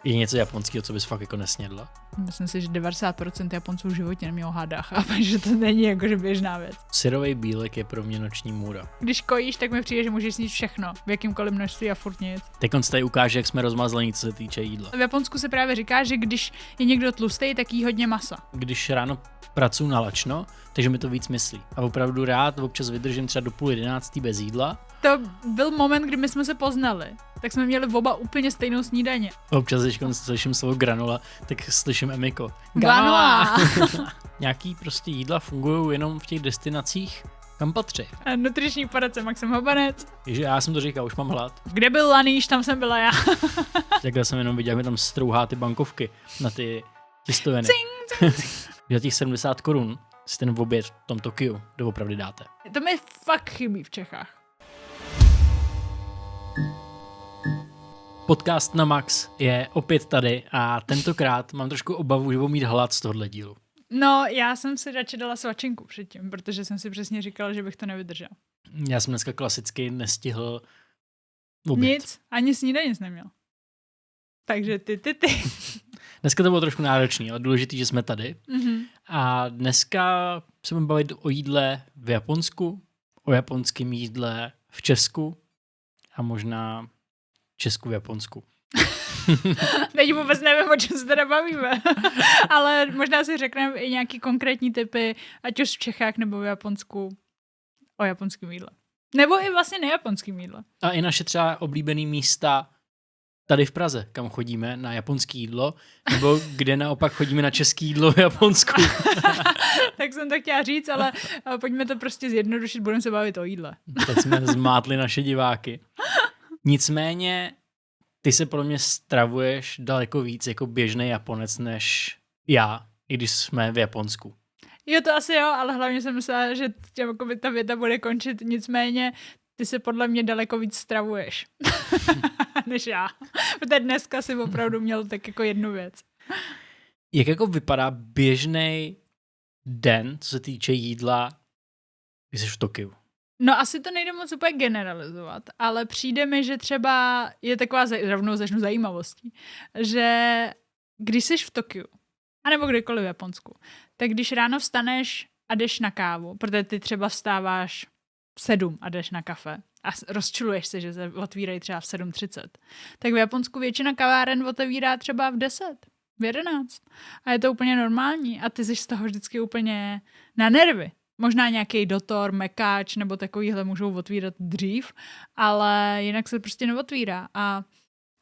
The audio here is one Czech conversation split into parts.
Je něco japonského, co bys fakt jako nesnědla? Myslím si, že 90% Japonců v životě nemělo hada, chápeš, že to není jakože běžná věc. Syrový bílek je pro mě noční můra. Když kojíš, tak mi přijde, že můžeš snít všechno, v jakýmkoliv množství a furt nic. Teď on se tady ukáže, jak jsme rozmazlení, co se týče jídla. V Japonsku se právě říká, že když je někdo tlustý, tak jí hodně masa. Když ráno pracuji na lačno, takže mi to víc myslí. A opravdu rád občas vydržím třeba do 10:30 bez jídla. To byl moment, kdy my jsme se poznali. Tak jsme měli oba úplně stejnou snídaně. Občas, když slyším slovo granola, tak slyším Emiko. Granola! Nějaký prostě jídla fungují jenom v těch destinacích, kam patří. Nutriční poradce Maxim Hobanec. Ježi, já jsem to říkal, už mám hlad. Kde byl Laníš, tam jsem byla já. Takhle jsem jenom viděl, jak mi tam strouhá ty bankovky na ty těstoviny. Za těch 70 korun si ten oběd v tom Tokiu doopravdy dáte. To mi fakt chybí v Čechách. Podcast na Max je opět tady a tentokrát mám trošku obavu, že budu mít hlad z tohohle dílu. No, já jsem si radši dala svačinku předtím, protože jsem si přesně říkala, že bych to nevydržel. Já jsem dneska klasicky nestihl oběd. Nic, ani snídaně jsi neměl. Takže ty. Dneska to bylo trošku náročný, ale důležitý, že jsme tady. Mm-hmm. A dneska se budeme bavit o jídle v Japonsku, o japonském jídle v Česku a možná Česku v Japonsku. Teď vůbec nevím, o čem se teda bavíme. Ale možná si řekneme i nějaký konkrétní typy, ať už v Čechách nebo v Japonsku, o japonském jídle. Nebo i vlastně nejaponském jídle. A i naše třeba oblíbený místa tady v Praze, kam chodíme na japonské jídlo, nebo kde naopak chodíme na české jídlo v Japonsku. Tak jsem to chtěla říct, ale pojďme to prostě zjednodušit, budeme se bavit o jídle. Teď jsme zmátli naše diváky. Nicméně ty se podle mě stravuješ daleko víc jako běžný Japonec než já, i když jsme v Japonsku. Jo, to asi jo, ale hlavně jsem myslela, že ta věta bude končit, nicméně ty se podle mě daleko víc stravuješ než já. Protože dneska si opravdu měl tak jako jednu věc. Jak jako vypadá běžný den, co se týče jídla, když jsi v Tokiu? No asi to nejde moc úplně generalizovat, ale přijde mi, že třeba je taková, rovnou začnu zajímavostí, že když jsi v Tokiu, anebo kdekoliv v Japonsku, tak když ráno vstaneš a jdeš na kávu, protože ty třeba vstáváš v 7 a jdeš na kafe a rozčiluješ se, že se otvírají třeba v 7:30, tak v Japonsku většina kaváren otevírá třeba v 10, v 11 a je to úplně normální a ty jsi z toho vždycky úplně na nervy. Možná nějaký Dotor, Mekáč nebo takovýhle můžou otvírat dřív, ale jinak se prostě neotvírá. A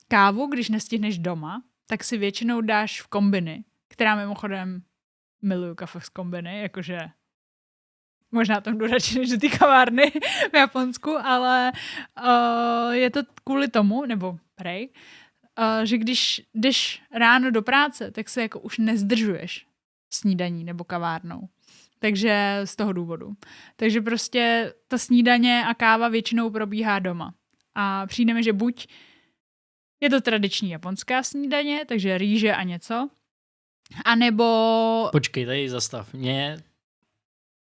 kávu, když nestihneš doma, tak si většinou dáš v kombiny, která mimochodem miluju kafe z kombiny, jakože možná tam jdu radši než do té kavárny v Japonsku, ale je to kvůli tomu, nebo prej, že když jdeš ráno do práce, tak se jako už nezdržuješ snídaní nebo kavárnou. Takže z toho důvodu. Takže prostě ta snídaně a káva většinou probíhá doma. A přijde mi, že buď je to tradiční japonská snídaně, takže rýže a něco, anebo... Počkej, tady zastav. Mě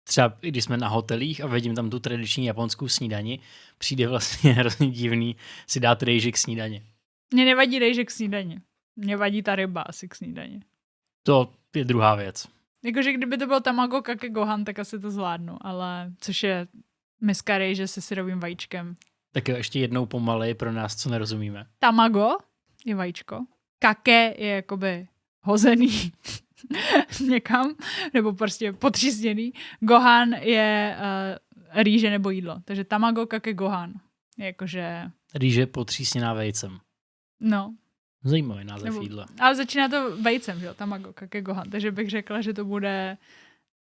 třeba, když jsme na hotelích a vidím tam tu tradiční japonskou snídani, přijde vlastně hrozně divný si dát rejži k snídani. Mně nevadí rejže k snídani. Mně vadí ta ryba asi k snídani. To je druhá věc. Jakože kdyby to bylo tamago kake gohan, tak asi to zvládnu, ale což je miska rejže se syrovým vajíčkem. Tak jo, ještě jednou pomalej pro nás, co nerozumíme. Tamago je vajíčko, kake je jakoby hozený někam, nebo prostě potřísněný. Gohan je rýže nebo jídlo, takže tamago kake gohan je jakože... Rýže potřísněná vejcem. No. Zajímavý název jídla. Ale začíná to vejcem, že jo, tamago kake gohan, takže bych řekla, že to bude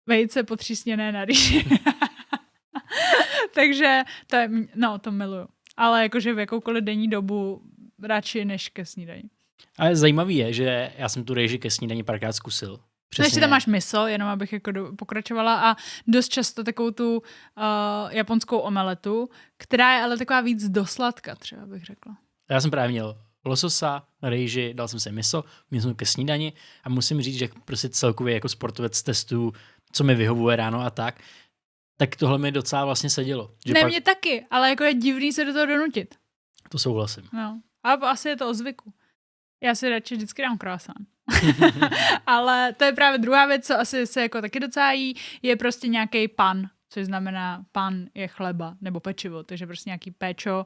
vejce potřísněné na rýži. Takže to je, no, to miluju. Ale jakože v jakoukoliv denní dobu radši než ke snídani. Ale zajímavý je, že já jsem tu rejži ke snídani párkrát zkusil. Přesně. Ještě tam máš miso, jenom abych jako pokračovala a dost často takovou tu japonskou omeletu, která je ale taková víc dosladka, třeba bych řekla. Já jsem právě měl lososa, rejži, dal jsem si miso, měl jsem ke snídani a musím říct, že prostě celkově jako sportovec testuju, co mi vyhovuje ráno a tak tohle mi docela vlastně sedělo. Ne, mě taky, ale jako je divný se do toho donutit. To souhlasím. No, ale asi je to o zvyku. Já si radši vždycky dám croissant. Ale to je právě druhá věc, co asi se jako taky docela jí, je prostě nějaký pan, což znamená pan je chleba nebo pečivo, takže prostě nějaký péčo.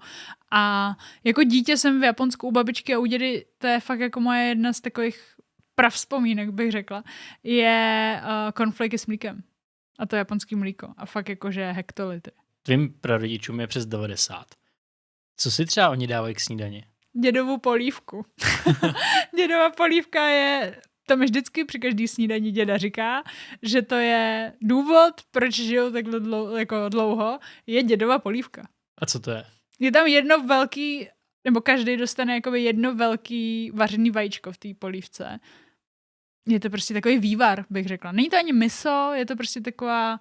A jako dítě jsem v Japonsku u babičky a u dědy, to je fakt jako moje jedna z takových pravzpomínek, bych řekla, je cornflakey s mlíkem. A to je japonský mlíko. A fakt jakože hektolitry. Tvým prarodičům je přes 90. Co si třeba oni dávají k snídani? Dědovu polívku. Dědova polívka je, to mi vždycky při každý snídani děda říká, že to je důvod, proč žijou takhle dlouho, je dědova polívka. A co to je? Je tam jedno velký, nebo každý dostane jakoby jedno velký vařený vajíčko v té polívce. Je to prostě takový vývar, bych řekla. Není to ani miso, je to prostě taková...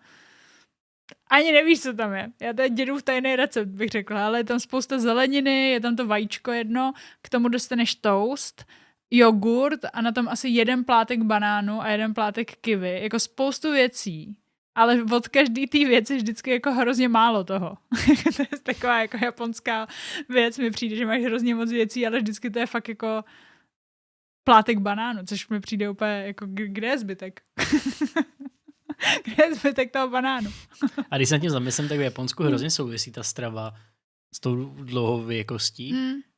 Ani nevíš, co tam je. Já to je dědův tajný recept, bych řekla, ale je tam spousta zeleniny, je tam to vajíčko jedno, k tomu dostaneš toast, jogurt a na tom asi 1 plátek banánu a 1 plátek kiwi. Jako spoustu věcí, ale od každý té věci vždycky jako hrozně málo toho. To je taková jako japonská věc, mi přijde, že máš hrozně moc věcí, ale vždycky to je fakt jako plátek banánu, což mi přijde úplně jako, kde je zbytek? Kde je zbytek toho banánu? A když se nad tím zamyslím, tak v Japonsku hrozně souvisí ta strava s tou dlouhověkostí.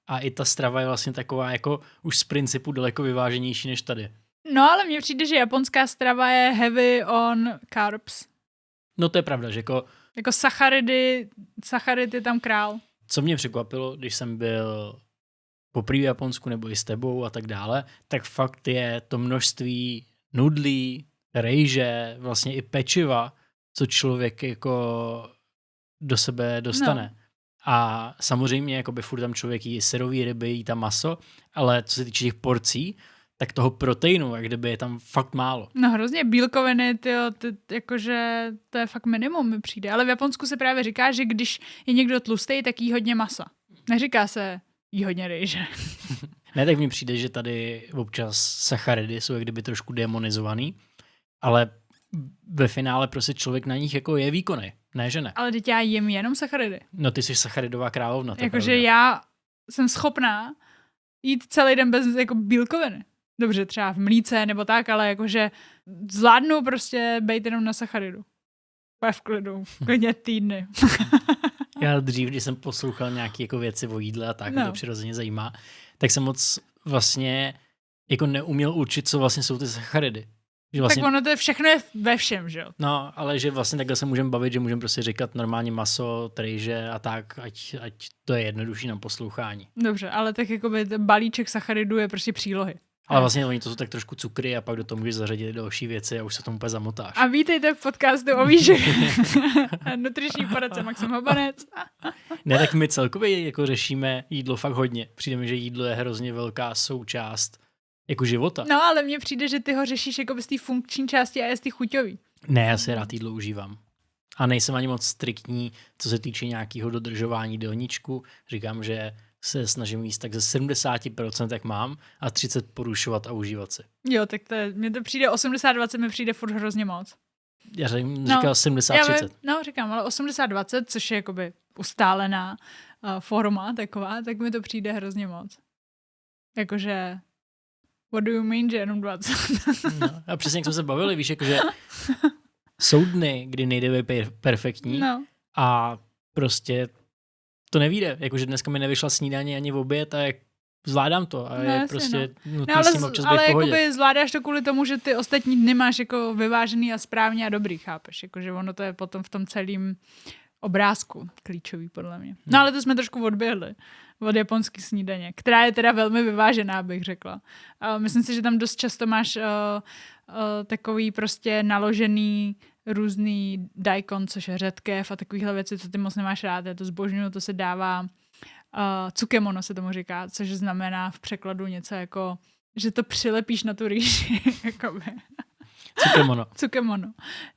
A i ta strava je vlastně taková jako už z principu daleko vyváženější než tady. No ale mně přijde, že japonská strava je heavy on carbs. No to je pravda, že jako sacharid je tam král. Co mě překvapilo, když jsem byl poprvé v Japonsku nebo i s tebou a tak dále, tak fakt je to množství nudlí, rejže, vlastně i pečiva, co člověk jako do sebe dostane. No. A samozřejmě jakoby furt tam člověk jí syrový ryby, jí tam maso, ale co se týče těch porcí, tak toho proteinu, jak kdyby je tam fakt málo. No hrozně bílkoviny, jakože to je fakt minimum mi přijde. Ale v Japonsku se právě říká, že když je někdo tlustý, tak jí hodně masa. Neříká se jí hodně rejže. Ne, tak mi přijde, že tady občas sacharidy jsou jak kdyby trošku demonizovaný, ale ve finále prostě člověk na nich jako je výkonný. Ne, že ne. Ale teď já jim jenom sacharidy. No ty jsi sacharidová královna. Jakože já jsem schopná jít celý den bez jako bílkoviny. Dobře, třeba v mlíce nebo tak, ale jakože zvládnu prostě bejt jenom na sacharidu. V klidu. Klidně týdny. Já dřív, když jsem poslouchal nějaké jako věci o jídle a tak, mě to přirozeně zajímá, tak jsem moc vlastně jako neuměl určit, co vlastně jsou ty sacharidy. Že vlastně, tak ono to je všechno je ve všem, že jo? No, ale že vlastně takhle se můžeme bavit, že můžeme prostě říkat normálně maso, rejže a tak, ať to je jednodušší na poslouchání. Dobře, ale tak jakoby balíček sacharidů je prostě přílohy. Ale vlastně oni to jsou tak trošku cukry a pak do toho můžeš zařadit další věci a už se tomu úplně zamotáš. A vítejte v podcastu o výživě. Nutriční poradce Maxim Hobanec. Ne, tak my celkově jako řešíme jídlo fakt hodně. Přijde mi, že jídlo je hrozně velká součást jako života. No, ale mně přijde, že ty ho řešíš jako z té funkční části a je z té chuťový. Ne, já si rád jídlo užívám. A nejsem ani moc striktní, co se týče nějakého dodržování jídelníčku. Říkám, že se snažím jíst tak ze 70%, jak mám, a 30% porušovat a užívat si. Jo, tak mně to přijde 80-20, mi přijde furt hrozně moc. Já říkal 70-30. No, říkám, ale 80-20, což je jakoby ustálená forma taková, tak mi to přijde hrozně moc. Jakože what do you mean, že jenom 20? No, a přesně jak jsme se bavili, víš, jakože jsou dny, kdy nejde být perfektní a prostě to nevíde. Jakože dneska mi nevyšla snídaně ani v oběd a jak zvládám to a je prostě nutný s tím občas být v pohodě. Ale zvládáš to kvůli tomu, že ty ostatní dny máš jako vyvážený a správně a dobrý, chápeš? Jakože ono to je potom v tom celém obrázku klíčový, podle mě. No ale to jsme trošku odběhli od japonský snídaně, která je teda velmi vyvážená, bych řekla. Myslím si, že tam dost často máš takový prostě naložený různý daikon, což je řetkev a takovýhle věci, co ty moc nemáš rád. Já to zbožňuju, to se dává tsukemono se tomu říká, což znamená v překladu něco jako, že to přilepíš na tu rýži. Tsukemono.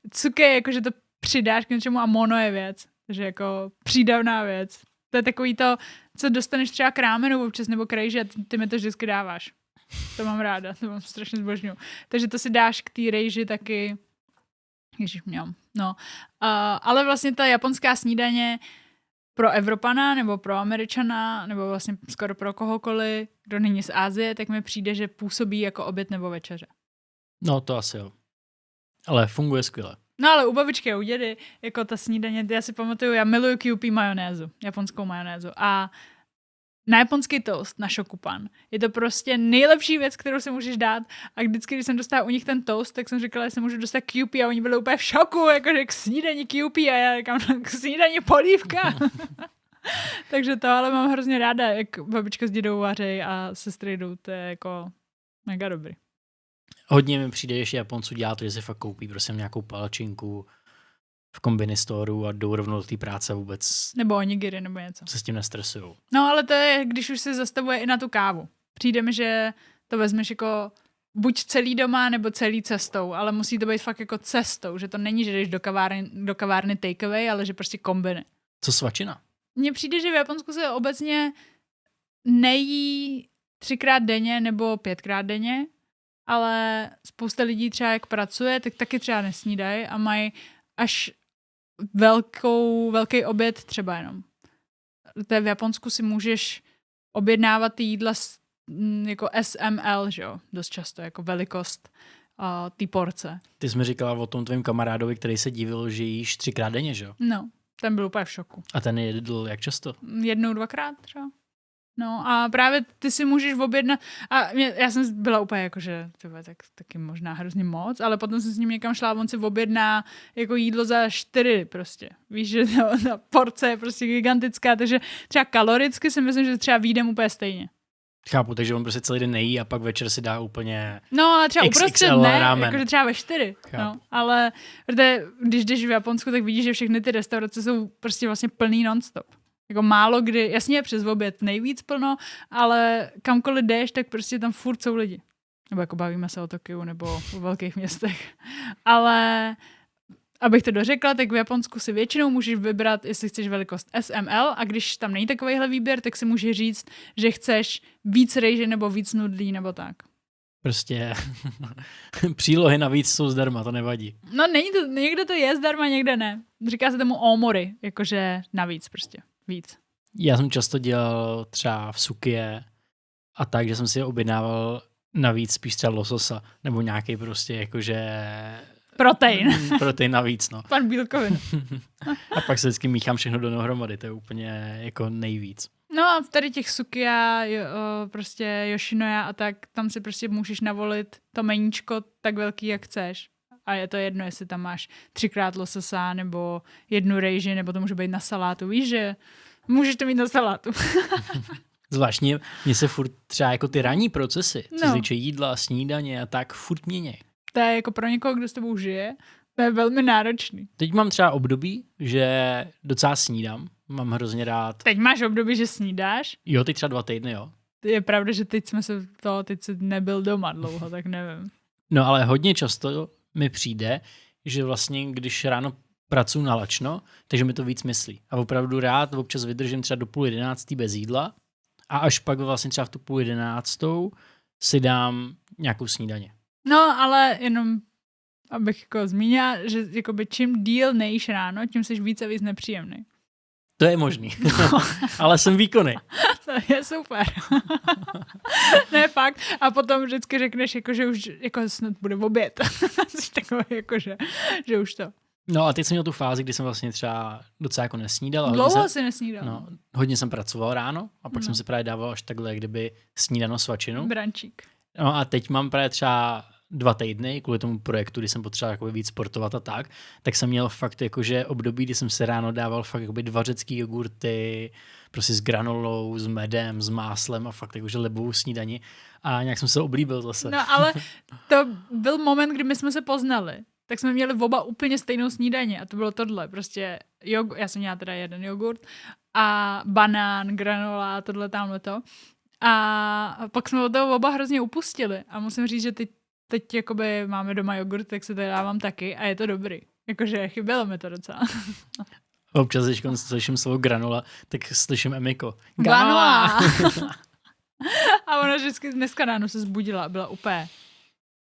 Tsuke je jako, že to přidáš k něčemu a mono je věc. Takže jako přídavná věc. To je takový to, co dostaneš třeba k rámenu občas nebo k rejži a ty mi to vždycky dáváš. To mám ráda, to mám strašně zbožňuju. Takže to si dáš k té rejži taky. Ježiš, mňam. No. Ale vlastně ta japonská snídaně pro Evropana nebo pro Američana nebo vlastně skoro pro kohokoliv, kdo není z Asie, tak mi přijde, že působí jako oběd nebo večeře. No to asi jo. Ale funguje skvěle. No ale u babičky a u dědy, jako ta snídaně, já si pamatuju, já miluju Kewpie majonézu, japonskou majonézu a na japonský toast, na shokupan, je to prostě nejlepší věc, kterou si můžeš dát a vždycky, když jsem dostala u nich ten toast, tak jsem říkala, že se můžu dostat Kewpie a oni byli úplně v šoku, jakože k snídani Kewpie a já říkám, k snídani polívka. Takže to ale mám hrozně ráda, jak babička s dědou vaří a sestry jdou, to je jako mega dobrý. Hodně mi přijde, že Japonců dělá to, že si fakt koupí prostě nějakou palačinku v kombinistoru a jdou rovnou do té práce vůbec. Nebo onigiri nebo něco. Se s tím nestresujou. No ale to je, když už se zastavuje i na tu kávu. Přijde mi, že to vezmeš jako buď celý doma, nebo celý cestou, ale musí to být fakt jako cestou, že to není, že jdeš do kavárny takeaway, ale že prostě kombiny. Co svačina? Mně přijde, že v Japonsku se obecně nejí 3x denně nebo 5x denně, ale spousta lidí třeba jak pracuje, tak taky třeba nesnídají a mají až velký oběd třeba jenom. To je v Japonsku si můžeš objednávat ty jídla jako SML, že jo, dost často, jako velikost té porce. Ty jsi mi říkala o tom tvým kamarádovi, který se divil, že jíš 3x denně, že jo? No, ten byl úplně v šoku. A ten jedl jak často? 1-2krát třeba. No a právě ty si můžeš objednat a já jsem byla úplně jako, že to bude taky možná hrozně moc, ale potom jsem s ním někam šla a on si objedná jako jídlo za 4 prostě. Víš, že ta porce je prostě gigantická, takže třeba kaloricky si myslím, že třeba vyjdem úplně stejně. Chápu, takže on prostě celý den nejí a pak večer si dá úplně no a třeba uprostřed ne, rámen. Jakože třeba ve 4. No, ale když jdeš v Japonsku, tak vidíš, že všechny ty restaurace jsou prostě vlastně plný non-stop. Jako málo kdy, jasně je přes oběd nejvíc plno, ale kamkoliv jdeš, tak prostě tam furt jsou lidi. Nebo jako bavíme se o Tokiu nebo o velkých městech. Ale abych to dořekla, tak v Japonsku si většinou můžeš vybrat, jestli chceš velikost SML a když tam není takovýhle výběr, tak si můžeš říct, že chceš víc rejže nebo víc nudlí nebo tak. Prostě přílohy navíc jsou zdarma, to nevadí. No není to, někde to je zdarma, někde ne. Říká se tomu omori, jakože navíc prostě. Víc. Já jsem často dělal třeba v sukie a tak, že jsem si objednával navíc spíš třeba lososa, nebo nějaký prostě jakože protein navíc, no. Pan bílkovin. A pak se vždycky míchám všechno dohromady, to je úplně jako nejvíc. No a v tady těch sukia, prostě Yoshinoya a tak, tam si prostě můžeš navolit to meníčko tak velký, jak chceš. A je to jedno, jestli tam máš 3x lososa, nebo 1 rejži, nebo to může být na salátu. Víš, že můžeš to mít na salátu. Zvláštně mně se furt třeba jako ty ranní procesy, co se týče jídla, snídaně a tak, furt mění. To je jako pro někoho, kdo s tebou žije, to je velmi náročný. Teď mám třeba období, že docela snídám. Mám hrozně rád. Teď máš období, že snídáš? Jo, teď třeba 2 týdny, jo. Je pravda, že teď jsi nebyl doma dlouho, tak nevím. No ale hodně často mi přijde, že vlastně když ráno pracuji na lačno, takže mi to víc myslí. A opravdu rád občas vydržím třeba do 10:30 bez jídla a až pak vlastně třeba v tu 10:30 si dám nějakou snídaně. No, ale jenom abych jako zmínila, že jakoby čím díl nejíš ráno, tím jsi víc a víc nepříjemný. To je možný, ale jsem výkonný. To je super. Ne, fakt. A potom vždycky řekneš, jako, že už jako snad bude oběd. Takové, jako, že už to. No a teď jsem měl tu fázi, kdy jsem vlastně třeba docela jako nesnídal. Dlouho si nesnídal. No, hodně jsem pracoval ráno a pak jsem si právě dával až takhle, jak kdyby snídano svačinu. Brančík. No a teď mám právě třeba 2 týdny, kvůli tomu projektu, kdy jsem potřeboval jakoby víc sportovat a tak jsem měl fakt jakože období, kdy jsem se ráno dával fakt jakoby 2 řecký jogurty, prostě s granolou, s medem, s máslem a fakt jakože lebovou snídani a nějak jsem se oblíbil zase. No ale to byl moment, kdy my jsme se poznali. Tak jsme měli oba úplně stejnou snídaně a to bylo tohle, prostě já jsem měla teda 1 jogurt a banán, granola, tohle tamhleto. A pak jsme od toho oba hrozně upustili a musím říct, že teď jakoby máme doma jogurt, tak se to dávám taky a je to dobrý. Jakože chybělo mi to docela. Občas, když slyším slovo granola, tak slyším Emiko. Granola! A ona vždycky dneska ráno se zbudila a byla úplně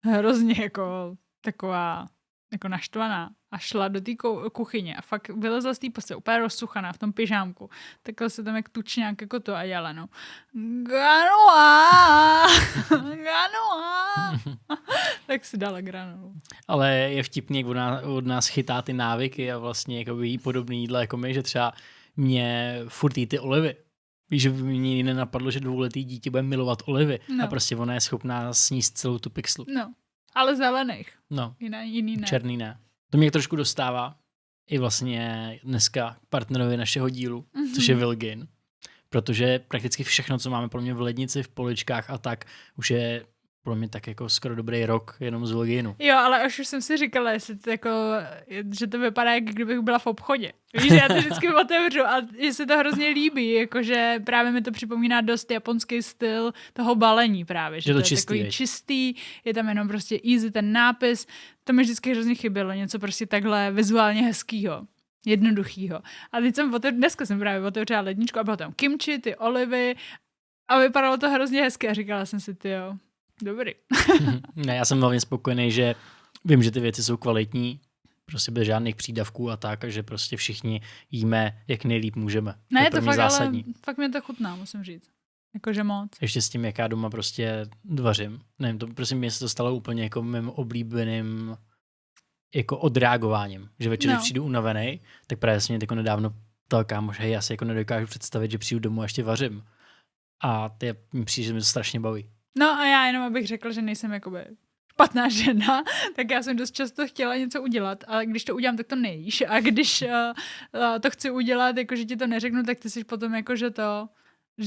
hrozně jako taková jako naštvaná a šla do té kuchyně a fakt vylezla z té postele úplně rozsuchaná v tom pyžámku. Takhle se tam jak tučňák jako to a dělala, no. Granola! Granola! Tak si dala granolu. Ale je vtipný, jak od nás chytá ty návyky a vlastně jako jí podobný jídla jako my, že třeba mě furt jí ty olivy. Víš, že by mě nenapadlo, že 2letý dítě bude milovat olivy a prostě ona je schopná sníst celou tu pixlu. No, ale zelených. No, jiný ne. Černý ne. To mě trošku dostává i vlastně dneska partnerovi našeho dílu, což je Vilgin. Protože prakticky všechno, co máme pro mě v lednici, v poličkách a tak, už je pro mě tak jako skoro dobrý rok jenom z Vilginu. Jo, ale až už jsem si říkala, jestli to jako, že to vypadá, jak kdybych byla v obchodě. Víš, já to vždycky otevřu a že se to hrozně líbí, jakože právě mi to připomíná dost japonský styl toho balení právě. Že to je čistý, takový čistý, je tam jenom prostě easy ten nápis. To mi vždycky hrozně chybělo, něco prostě takhle vizuálně hezkýho. Jednoduchýho. A teď dneska jsem právě otevřela ledničku a bylo tam kimchi, ty olivy a vypadalo to hrozně hezky a říkala jsem si, tyjo, dobrý. Ne, já jsem hlavně spokojený, že vím, že ty věci jsou kvalitní, prostě bez žádných přídavků a tak, a že prostě všichni jíme, jak nejlíp můžeme. Ne, to je fakt, zásadní. Ale fakt mě to chutná, musím říct. Jakože moc. Ještě s tím, jak já doma prostě vařím. Nevím, to prostě mě se to stalo úplně jako mým oblíbeným jako odreagováním. Že večer, když přijdu unavený, tak právě jsem mě jako nedávno ptal kámoš, hej, já si jako nedokážu představit, že přijdu domů a ještě vařím. A mi přijde, že mi to strašně baví. No a já jenom abych řekla, že nejsem jakoby špatná žena, tak já jsem dost často chtěla něco udělat, ale když to udělám, tak to nejíš. A když to chci udělat, jako že ti to neřeknu, tak ty jsi potom jako, že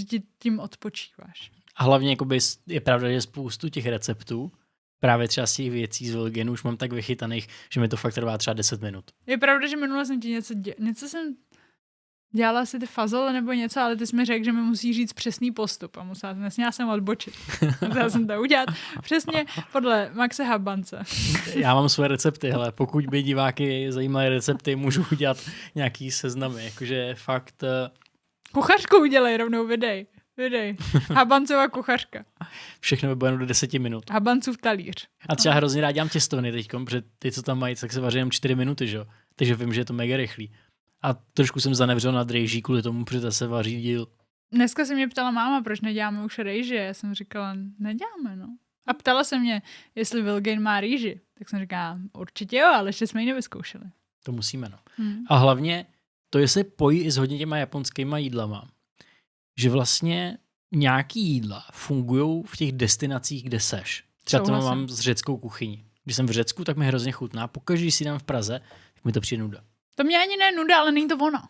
ti tím odpočíváš. A hlavně jakoby je pravda, že spoustu těch receptů, právě třeba z těch věcí z Vilginu už mám tak vychytaných, že mi to fakt trvá třeba 10 minut. Je pravda, že minule jsem ti něco jsem dělala si ty fazole nebo něco, ale ty jsi mi řekl, že mi musí říct přesný postup a nesměla jsem odbočit. Musela jsem to udělat přesně podle Maxe Habance. Já mám svoje recepty, hele, pokud by diváky zajímaly recepty, můžu udělat nějaký seznamy, jakože fakt... Kuchařku udělej rovnou, vydej. Habancová kuchařka. Všechno by bylo jen do 10 minut. Habancův talíř. A třeba hrozně rád dělám těstoviny teďkom, protože ty, co tam mají, tak se vaří jen 4 minuty, že jo? Takže vím, že je to mega rychlý. A trošku jsem zanevřel na rejží kvůli tomu, protože se vaří díl. Dneska se mě ptala máma, proč neděláme už rejži. Já jsem říkala, neděláme, no. A ptala se mě, jestli Vilgin má rýži. Tak jsem říkala, určitě jo, ale ještě jsme ji nevyzkoušeli. To musíme, no. A hlavně to je se pojí i s hodně těma japonskýma jídlama. Že vlastně nějaký jídla fungují v těch destinacích, kde seš. Třeba to mám s řeckou kuchyní. Když jsem v Řecku, tak mi hrozně chutná. Pokaždé si dám v Praze, tak mi to přijde nuda. To mě ani ne nuda, ale není to ono.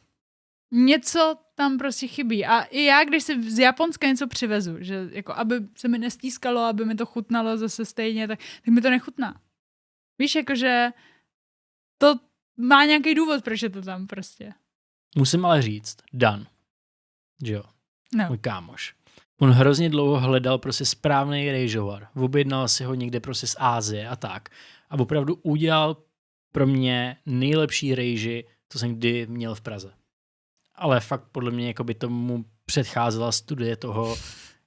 Něco tam prostě chybí. A i já, když si z Japonska něco přivezu, že jako aby se mi nestískalo, aby mi to chutnalo zase stejně, tak mi to nechutná. Víš, jakože to má nějaký důvod, proč je to tam prostě. Musím ale říct, Dan, že jo, no. Můj kámoš. On hrozně dlouho hledal prostě správný rejžovar. Objednal si ho někde prostě z Ázie a tak. A opravdu udělal pro mě nejlepší rejži, co jsem kdy měl v Praze. Ale fakt podle mě jako by tomu předcházela studie toho,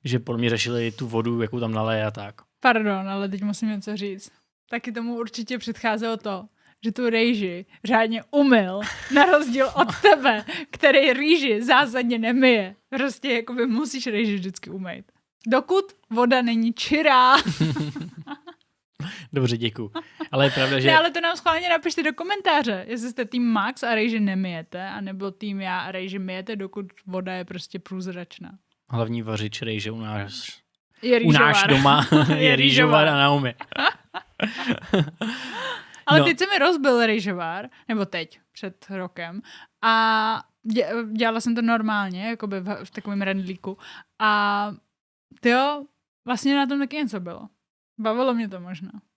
že podle mě řešili tu vodu, jakou tam naleje a tak. Pardon, ale teď musím něco říct. Taky tomu určitě předcházelo to, že tu rejži řádně umyl, na rozdíl od tebe, který rýži zásadně nemyje. Prostě jakoby musíš rejži vždycky umýt. Dokud voda není čirá. Dobře, děkuju. Ale je pravda, že... Ne, ale to nám schválně napište do komentáře, jestli jste tým Max a rejži nemyjete, anebo tým já a rejži myjete, dokud voda je prostě průzračná. Hlavní vařič rejže u nás doma je rýžovar a Naomi. Ale teď se mi rozbil rejžovar, nebo teď, před rokem, a dělala jsem to normálně, jakoby v takovém rendlíku. A tyjo, vlastně na tom taky něco bylo. Bavilo mě to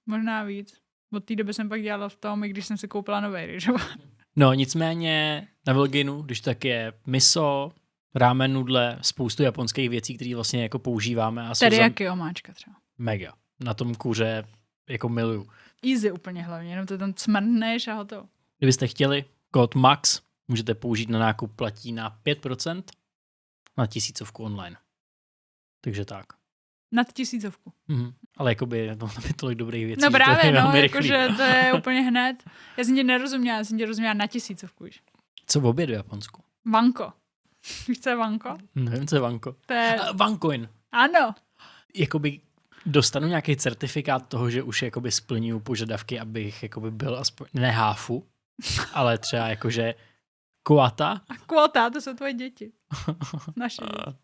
možná víc. Od té doby jsem pak dělala v tom, i když jsem si koupila nový rejžovar. No nicméně na Vilginu, když tak je miso, ramen nudle, spoustu japonských věcí, které vlastně jako používáme. A teriyaki omáčka třeba. Mega. Na tom kuře jako miluju. Easy úplně hlavně, jenom to tam cmrneš a hotovo. Kdybyste chtěli kód MAX, můžete použít na nákup, platí na 5% na 1000 online. Takže tak. Nad 1000. Ale jakoby to je tolik dobrých věcí. No právě, no, rychlý. jakože to je úplně hned. Já jsem tě nerozuměla, na 1000 už. Co v obědu v Japonsku? Vanko. Víš, co je vanko? Nevím, co je vanko. To je... Vancoin. Ano. Jakoby dostanu nějaký certifikát toho, že už jakoby splňuju požadavky, abych jakoby byl aspoň, ne háfu, ale třeba jakože kvota. A kvota, to jsou tvoje děti. Naše děti.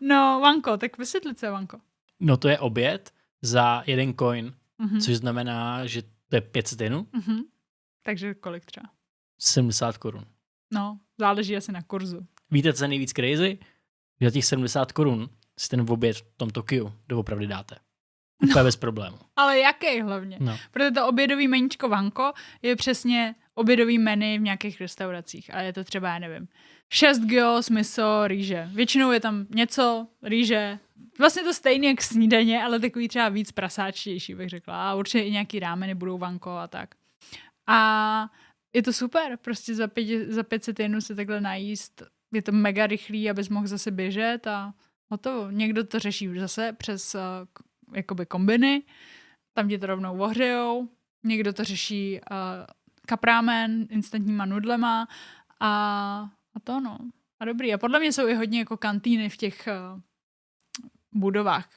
No, vanko, tak vysvětli, co je vanko. No to je oběd za 1 coin, což znamená, že to je 500 jenů. Takže kolik třeba? 70 korun. No, záleží asi na kurzu. Víte, co je nejvíc crazy? Že za těch 70 korun si ten oběd v tom Tokiu doopravdy dáte. Úplně bez problému. Ale jaký hlavně? No. Protože to obědový meníčko vanko je přesně obědový menu v nějakých restauracích. A je to třeba, já nevím, 6 gyros, miso, rýže. Většinou je tam něco, rýže. Vlastně to stejně jak snídaně, ale takový třeba víc prasáčtější, bych řekla. A určitě i nějaký rámeny budou vanko a tak. A je to super, prostě za 500 jenů se takhle najíst. Je to mega rychlý, abys mohl zase běžet a hotovo. Někdo to řeší zase přes jakoby kombiny, tam ti to rovnou ohřejou. Někdo to řeší kaprámen, instantníma nudlema a to no. A dobrý. A podle mě jsou i hodně jako kantýny v těch budovách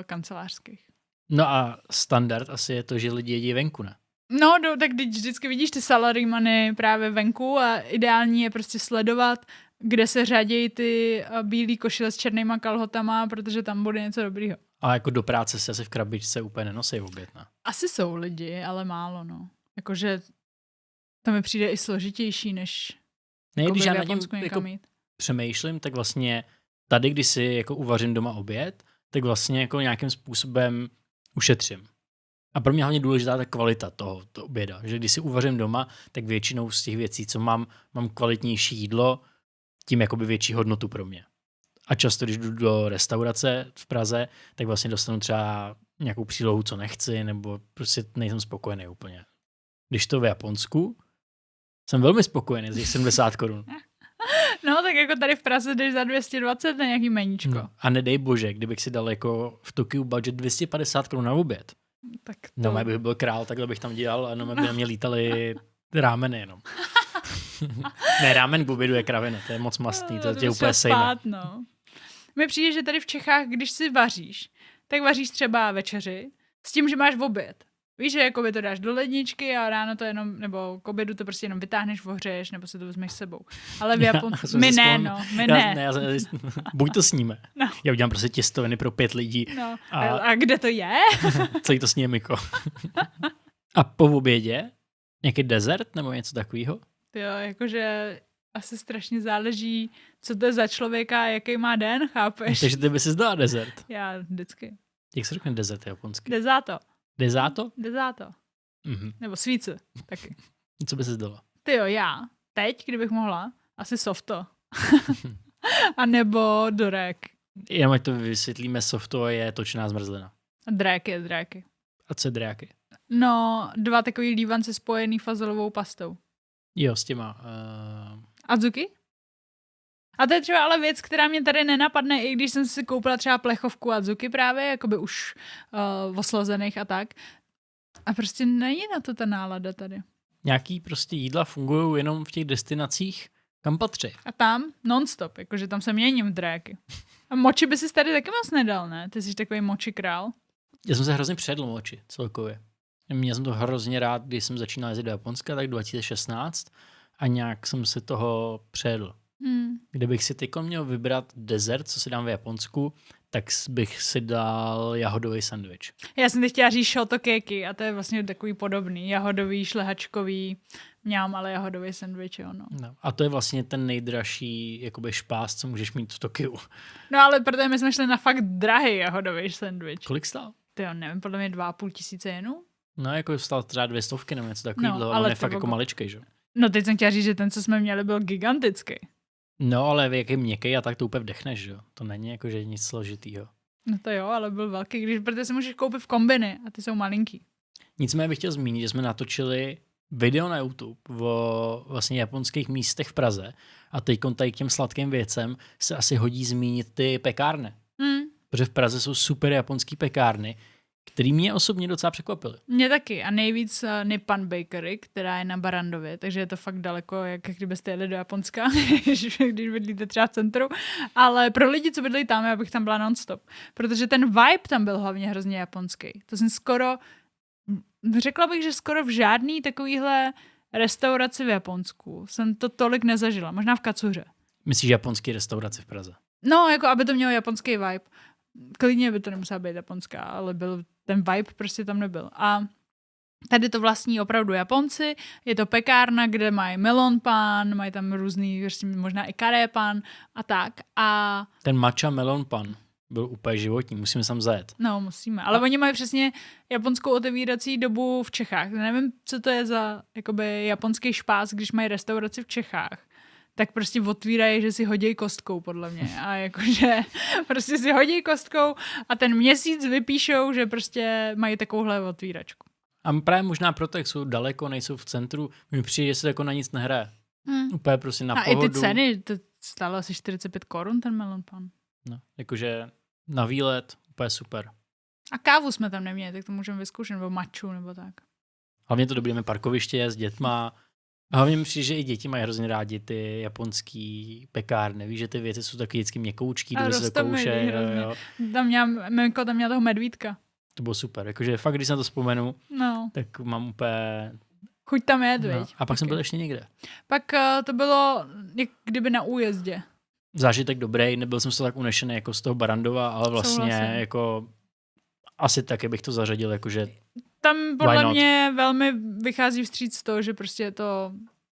kancelářských. No a standard asi je to, že lidi jedí venku, ne? No, tak když vždycky vidíš ty salarymany právě venku a ideální je prostě sledovat, kde se řadějí ty bílý košile s černýma kalhotama, protože tam bude něco dobrýho. A jako do práce se asi v krabičce úplně nenosí v oběd, ne? Asi jsou lidi, ale málo, no. Jakože to mi přijde i složitější, než když já nad tím jako přemýšlím, tak vlastně tady, když si jako uvařím doma oběd, tak vlastně jako nějakým způsobem ušetřím. A pro mě hlavně důležitá ta kvalita toho oběda. Že když si uvařím doma, tak většinou z těch věcí, co mám kvalitnější jídlo, tím jakoby větší hodnotu pro mě. A často, když jdu do restaurace v Praze, tak vlastně dostanu třeba nějakou přílohu, co nechci, nebo prostě nejsem spokojený úplně. Když to v Japonsku, jsem velmi spokojený z těch 70 korun. No, tak jako tady v Praze jdeš za 220 na nějaký meníčko. No, a nedej bože, kdybych si dal jako v Tokiu budget 250 korun na oběd. Tak to... No, bych byl král, takhle bych tam dělal a by na mě lítaly rámeny jenom. Ne, rámen k obědu je kravina, to je moc mastný, to tě úplně sejme. No. Mně přijde, že tady v Čechách, když si vaříš, tak vaříš třeba večeři s tím, že máš v oběd. Víš, že jakoby to dáš do ledničky a ráno to jenom, nebo k obědu to prostě jenom vytáhneš, ohřeješ, nebo si to vezmeš s sebou. Ale v Japonsku... My ne. Buď to sníme. No. Já udělám prostě těstoviny pro 5 lidí. No. A kde to je? Celý to sní Miko. A po obědě nějaký dezert nebo něco takového? Jo, jakože asi strašně záleží, co to je za člověka a jaký má den, chápeš? Takže ty by si zdala dezert. Já vždycky. Jak se řekne dezert japonsky? Dezáto. Dezáto? Dezáto. Mhm. Nebo svíce, taky. Co by si zdala? Tyjo, já. Teď, kdybych mohla, asi softo. A nebo dorek. Jenom ať to vysvětlíme, softo je točená zmrzlina. Dréky. A co je dréky? No, 2 takový lívance spojený fazolovou pastou. Jo, s těma. Adzuki? A to je třeba ale věc, která mě tady nenapadne, i když jsem si koupila třeba plechovku adzuki právě, jakoby už oslazených a tak. A prostě není na to ta nálada tady. Nějaký prostě jídla fungují jenom v těch destinacích, kam patří. A tam non-stop, jakože tam se měním dréky. A moči by si tady taky moc nedal, ne? Ty jsi takový moči král. Já jsem se hrozně předl moči celkově. Měl jsem to hrozně rád, když jsem začínal jezdit do Japonska, tak 2016 a nějak jsem si toho předl. Kdybych si teď měl vybrat dezert, co si dám v Japonsku, tak bych si dal jahodový sandwich. Já jsem teď chtěla říct shotokeki a to je vlastně takový podobný. Jahodový, šlehačkový, mňám, ale jahodový sandwich, jo, no. No, a to je vlastně ten nejdražší jakoby špás, co můžeš mít v Tokiu. No ale protože my jsme šli na fakt drahý jahodový sandwich. Kolik stál? To jo, nevím, podle mě 2,5 jenů. No, jako stál třeba 200 nebo něco takového, no, ale je fakt jako maličkej, že? No teď jsem chtěla říct, že ten, co jsme měli, byl gigantický. No, ale jak je měkký a tak to úplně vdechneš, že jo? To není jako, že nic složitýho. No to jo, ale byl velký, protože si můžeš koupit v kombiny a ty jsou malinký. Nicméně bych chtěl zmínit, že jsme natočili video na YouTube o vlastně japonských místech v Praze a teď tady k těm sladkým věcem se asi hodí zmínit ty pekárny. Protože v Praze jsou super japonský pekárny, který mě osobně docela překvapily. Mě taky. A nejvíc Nippon Bakery, která je na Barandově, takže je to fakt daleko, jak kdybyste jeli do Japonska, když bydlíte třeba v centru. Ale pro lidi, co bydlí tam, já bych tam byla non-stop. Protože ten vibe tam byl hlavně hrozně japonský. To jsem řekla bych, že skoro v žádný takovýhle restauraci v Japonsku jsem to tolik nezažila. Možná v Katsuře. Myslíš japonský restauraci v Praze? No, jako aby to mělo japonský vibe. Klidně by to nemusela být japonská, ale ten vibe prostě tam nebyl. A tady to vlastní opravdu Japonci, je to pekárna, kde mají melon pan, mají tam různý, možná i karé pan a tak. A ten matcha melon pan byl úplně životní, musíme tam zajet. No, musíme. Ale oni mají přesně japonskou otevírací dobu v Čechách. Nevím, co to je za jakoby japonský špás, když mají restauraci v Čechách. Tak prostě otvírají, že si hodí kostkou, podle mě. A jakože prostě si hodí kostkou a ten měsíc vypíšou, že prostě mají takovouhle otvíračku. A právě možná proto, jak jsou daleko, nejsou v centru, mi přijde, že se jako na nic nehraje. Úplně prostě na pohodu. A i ty ceny, to stálo asi 45 korun ten melon pan. No, jakože na výlet, úplně super. A kávu jsme tam neměli, tak to můžeme vyzkoušet, nebo matchu, nebo tak. Hlavně to dobrý parkoviště s dětma. A hlavně mi přijde, že i děti mají hrozně rádi ty japonský pekárny. Víš, že ty věci jsou taky vždycky měkoučký, kdyby se to kouše. Tam měla toho medvídka. To bylo super. Jakože fakt, když se na to vzpomenu, tak mám úplně... Chuť tam jet, no. A pak jsem byl ještě někde. Pak to bylo kdyby na újezdě. Zážitek dobrý, nebyl jsem se tak unešený jako z toho Barandova, ale vlastně jako asi taky bych to zařadil, jakože tam podle mě velmi vychází vstříc z toho, že prostě je to